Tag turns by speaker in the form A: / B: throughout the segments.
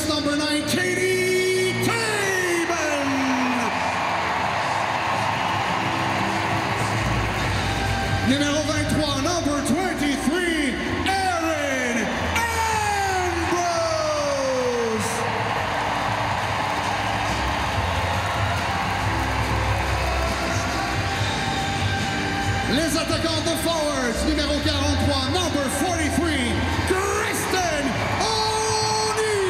A: it's number 9, Katie Taban. Numéro 23, number 23, Erin Ambrose. Les attaquants de forwards, numéro 43, number 43, Kristen O'Neill.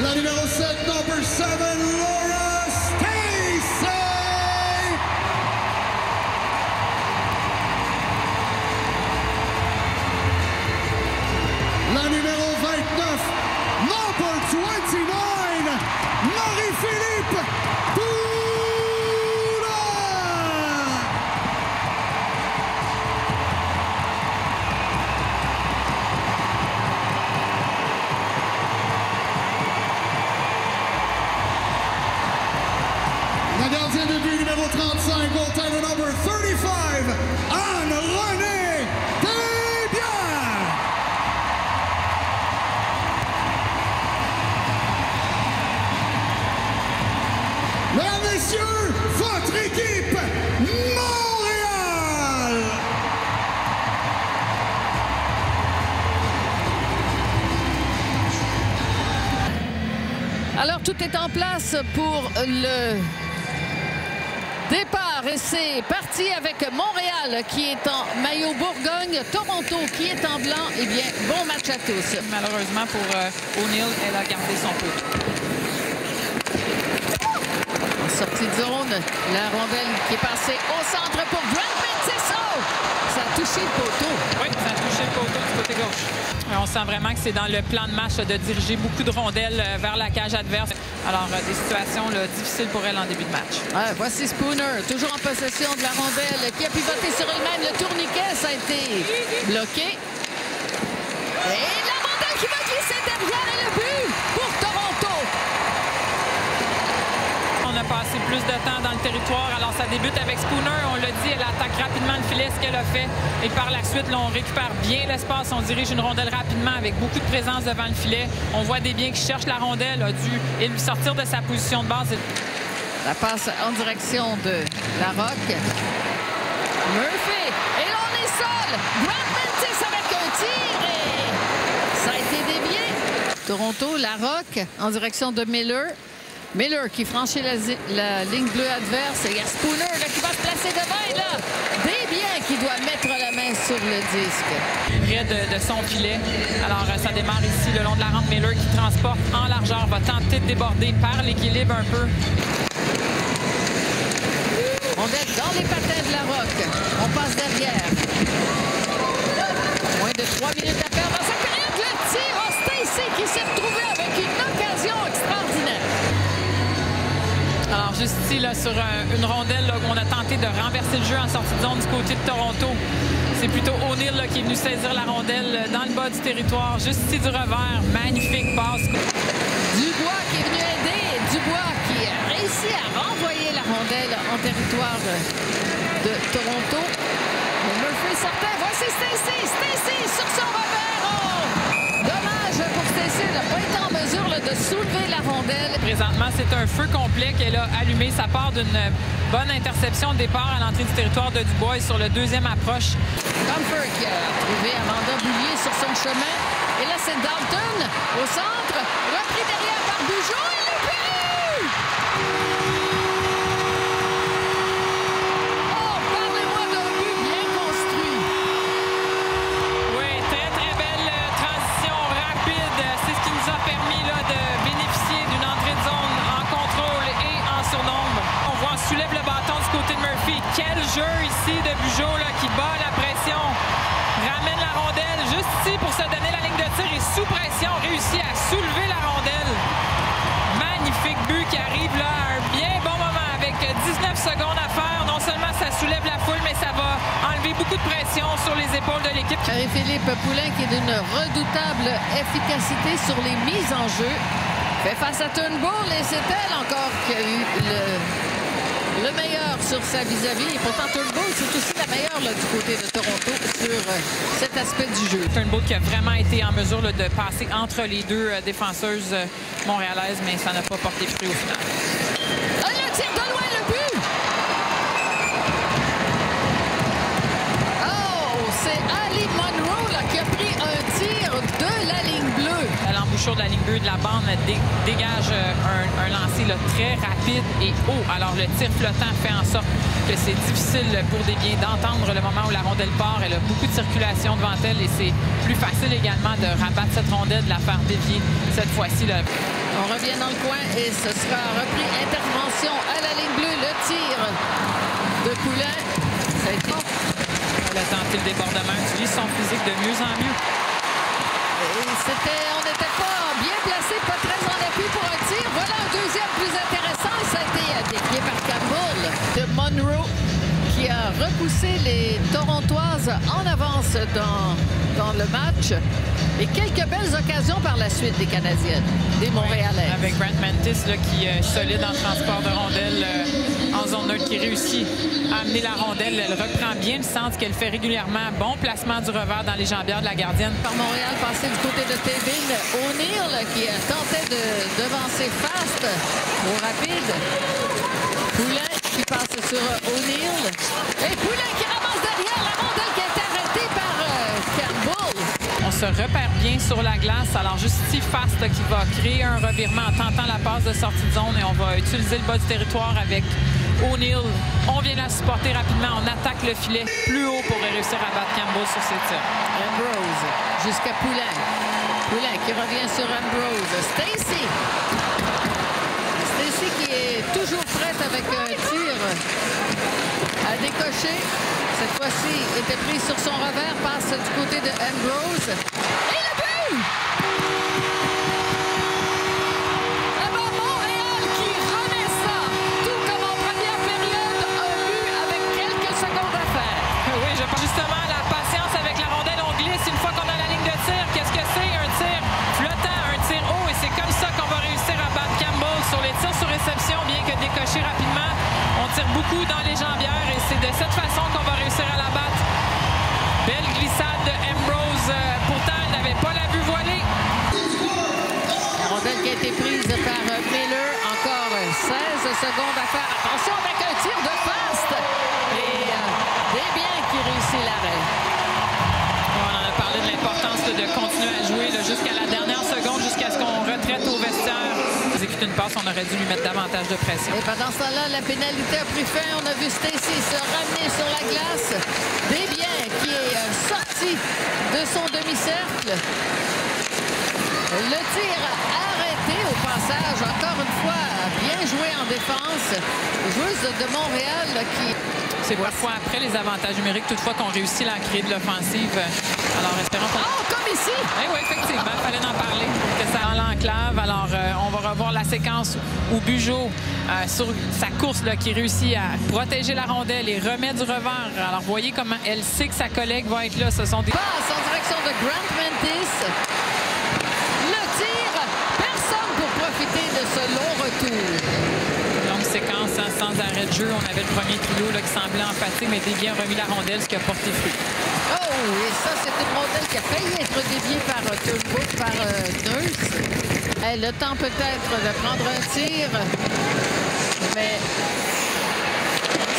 A: La numéro 7, number 7, Laura Stacey. La numéro 29, number 29, Marie-Philippe Boudin. La gardienne de but numéro 35, goaltender number 35, Anne-Renée Desbiens. Mesdames, Messieurs, votre équipe, Montréal!
B: Alors, tout est en place pour le départ et c'est parti avec Montréal qui est en maillot Bourgogne, Toronto qui est en blanc. Eh bien, bon match à tous.
C: Malheureusement pour O'Neill, elle a gardé son peu.
B: En sortie de zone, la rondelle qui est passée au centre pour Grant Mentiso. Ça a touché le poteau.
C: Oui, ça a touché le poteau du côté gauche. On sent vraiment que c'est dans le plan de match de diriger beaucoup de rondelles vers la cage adverse. Alors, des situations là, difficiles pour elle en début de match.
B: Ouais, voici Spooner, toujours en possession de la rondelle, qui a pivoté sur elle-même. Le tourniquet, ça a été bloqué. Et la rondelle qui va glisser derrière et le but pour Toronto.
C: On a passé plus de temps dans le territoire. Alors, ça débute avec Spooner. On l'a dit, elle attaque rapidement le filet, ce qu'elle a fait. Et par la suite, là, on récupère bien l'espace. On dirige une rondelle rapidement avec beaucoup de présence devant le filet. On voit Desbiens qui cherche la rondelle, a dû sortir de sa position de base.
B: La passe en direction de Larocque. Murphy. Et là, on est seul. Grant Mentiso avec un tir et ça a été dévié. Toronto, Larocque en direction de Miller. Miller qui franchit la ligne bleue adverse. Et il y a Spooner là, qui va se placer devant. Et là, Desbiens qui doit mettre la main sur le disque.
C: Près de son filet. Alors, ça démarre ici le long de la rampe. Miller qui transporte en largeur, va tenter de déborder par l'équilibre un peu.
B: On est dans les patins de Larocque. On passe derrière. Moins de 3 minutes à faire dans cette période. Le tir à Stacey qui s'est retrouvé avec une occasion extraordinaire.
C: Alors, juste ici, là, sur une rondelle, là, on a tenté de renverser le jeu en sortie de zone du côté de Toronto. C'est plutôt O'Neill là, qui est venu saisir la rondelle dans le bas du territoire. Juste ici du revers. Magnifique passe.
B: Dubois qui est venu aider. Dubois qui a réussi à renvoyer la rondelle en territoire de Toronto. Murphy sortait. Voici Stacey. Stacey sur son revers. Oh! Dommage pour Stacey. Elle n'a pas été en mesure là, de soulever la rondelle.
C: Présentement, c'est un feu complet qu'elle a allumé. Ça part d'une bonne interception au départ à l'entrée du territoire de Dubois et sur le deuxième approche.
B: Comfort qui a trouvé Amanda Boulier sur son chemin. Et là, c'est Dalton au centre. Repris derrière par Bugeaud et le but! Oh, parlez-moi d'un but bien construit.
C: Oui, très, très belle transition rapide. C'est ce qui nous a permis là, de bénéficier d'une entrée de zone en contrôle et en surnombre. On voit, on soulève le bâton du côté de Murphy. Quel jeu ici de Bugeaud là, qui bat la pression. Ramène la rondelle juste ici pour se donner la ligne de tir et sous pression, réussit à soulever la rondelle. Magnifique but qui arrive là à un bien bon moment avec 19 secondes à faire. Non seulement ça soulève la foule, mais ça va enlever beaucoup de pression sur les épaules de l'équipe.
B: Marie-Philippe Poulin qui est d'une redoutable efficacité sur les mises en jeu. Fait face à Turnbull et c'est elle encore qui a eu le meilleur sur sa vis-à-vis. Et pourtant, Turnbull, c'est aussi la meilleure là, du côté de Toronto sur cet aspect du jeu.
C: Turnbull qui a vraiment été en mesure là, de passer entre les deux défenseuses montréalaises, mais ça n'a pas porté fruit au final.
B: Le tir de loin, le but! Oh, c'est Ali Monroe là, qui a pris un tir de la ligne bleue.
C: À l'embouchure de la ligne bleue de la bande dégage un lancer là, très rapide et haut. Alors le tir flottant fait en sorte que c'est difficile pour Desbiens d'entendre le moment où la rondelle part. Elle a beaucoup de circulation devant elle et c'est plus facile également de rabattre cette rondelle, de la faire dévier cette fois-ci.
B: On revient dans le coin et ce sera repris. Intervention à la ligne bleue. Le tir de Poulin. Ça a été...
C: Elle a tenté le débordement, utilise son physique de mieux en mieux.
B: On n'était pas bien placé, pas très en appui pour un tir. Voilà un deuxième plus intéressant. Et ça a été dévié par Campbell de Monroe qui a repoussé les Torontoises en avance dans le match. Et quelques belles occasions par la suite des Canadiennes, des Montréalais.
C: Avec Grant Mantis là, qui est solide en transport de rondelles en zone neutre, qui réussit à amener la rondelle. Elle reprend bien le centre qu'elle fait régulièrement. Bon placement du revers dans les jambières de la gardienne.
B: Par Montréal, passé du côté de Tevin. O'Neill qui tentait de devancer fast, trop rapide. Poulin qui passe sur O'Neill. Et Poulin qui ramasse derrière la rondelle qui a été arrêtée par Campbell.
C: On se repère bien sur la glace. Alors juste ici, Fast qui va créer un revirement en tentant la passe de sortie de zone et on va utiliser le bas du territoire avec O'Neill. On vient la supporter rapidement. On attaque le filet plus haut pour réussir à battre Campbell sur ses tirs.
B: Ambrose jusqu'à Poulin. Poulin qui revient sur Ambrose. Stacey qui est toujours prête avec un tir à décocher. Cette fois-ci, était prise sur son revers, passe du côté de Ambrose. Et le but! Montréal qui remet ça. Tout comme en première période, un but avec quelques secondes à faire.
C: Oui, je pense justement la patience avec la rondelle. On glisse une fois qu'on a la ligne de tir. Qu'est-ce que c'est? Un tir flottant, un tir haut. Et c'est comme ça qu'on va réussir à battre Campbell sur les tirs sur réception, bien que décoché rapidement. On tire beaucoup dans les jambières et c'est de cette façon qu'on va réussir à la battre. Belle glissade de Ambrose. Pourtant, elle n'avait pas la vue voilée.
B: La rondelle qui a été prise par Miller. Encore 16 secondes à faire. Attention avec un tir de Fast. Et Desbiens qui réussit l'arrêt.
C: On en a parlé de l'importance de continuer à jouer jusqu'à la dernière seconde, jusqu'à ce qu'on retraite au vestiaire. Exécuter une passe, on aurait dû lui mettre davantage de pression.
B: Et pendant ce temps-là, la pénalité a pris fin. On a vu Stacey se ramener sur la glace. Desbiens qui est sorti de son demi-cercle. Le tir arrêté au passage. Encore une fois, bien joué en défense. Les joueuses de Montréal qui...
C: C'est parfois après les avantages numériques, toutefois qu'on réussit à créer de l'offensive. Alors, espérons qu'on...
B: Oh, comme ici!
C: Oui, effectivement, il fallait en parler. Que ça en l'enclave. Alors, on va revoir la séquence où Bugeaud, sur sa course, là, qui réussit à protéger la rondelle et remet du revers. Alors, voyez comment elle sait que sa collègue va être là. Ce sont des...
B: Passe en direction de Grant Mantis. Le tir. Personne pour profiter de ce long retour.
C: Longue séquence sans arrêt de jeu. On avait le premier trio là, qui semblait en fatigue, mais Desbiens a remis la rondelle, ce qui a porté fruit.
B: Oh, et ça, c'est une rondelle qui a failli être déviée par Turnbull, par Nurse. Le temps peut-être de prendre un tir, mais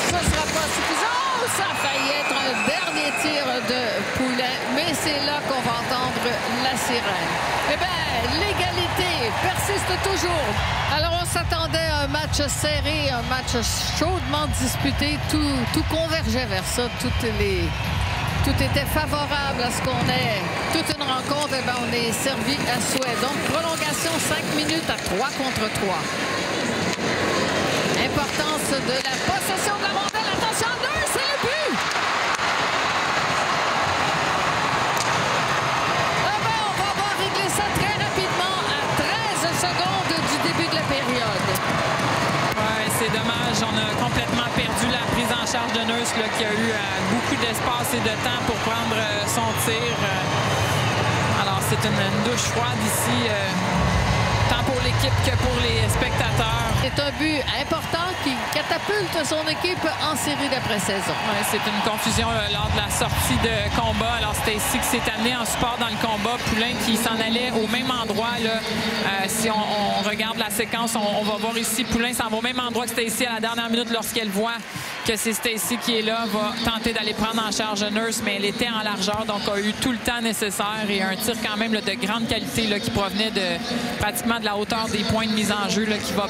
B: ce ne sera pas suffisant. Oh, ça a failli être un dernier tir de Poulin, mais c'est là qu'on va entendre la sirène. Eh bien, l'égalité persiste toujours. Alors, on s'attendait à un match serré, un match chaudement disputé. Tout convergeait vers ça. Tout était favorable à ce qu'on ait toute une rencontre. Eh bien, on est servi à souhait. Donc, prolongation 5 minutes à 3 contre 3. Importance de la possession de la rondelle. Attention, 2, c'est le but! Ah ben, on va avoir réglé ça très rapidement à 13 secondes du début de la période.
C: Oui, c'est dommage. On a complètement perdu la prise en charge de Nurse là, qui a eu beaucoup d'espace et de temps pour prendre son tir. Alors, c'est une douche froide ici. Tant pour l'équipe que pour les spectateurs.
B: C'est un but important qui catapulte son équipe en série d'après-saison.
C: Ouais, c'est une confusion lors de la sortie de combat. Alors, Stacey qui s'est amené en support dans le combat. Poulin qui s'en allait au même endroit. Là. Si on regarde la séquence, on va voir ici Poulin s'en va au même endroit que Stacey à la dernière minute lorsqu'elle voit que c'est Stacey qui est là, va tenter d'aller prendre en charge Nurse, mais elle était en largeur, donc a eu tout le temps nécessaire et un tir quand même là, de grande qualité là, qui provenait de pratiquement de la hauteur des points de mise en jeu là, qui va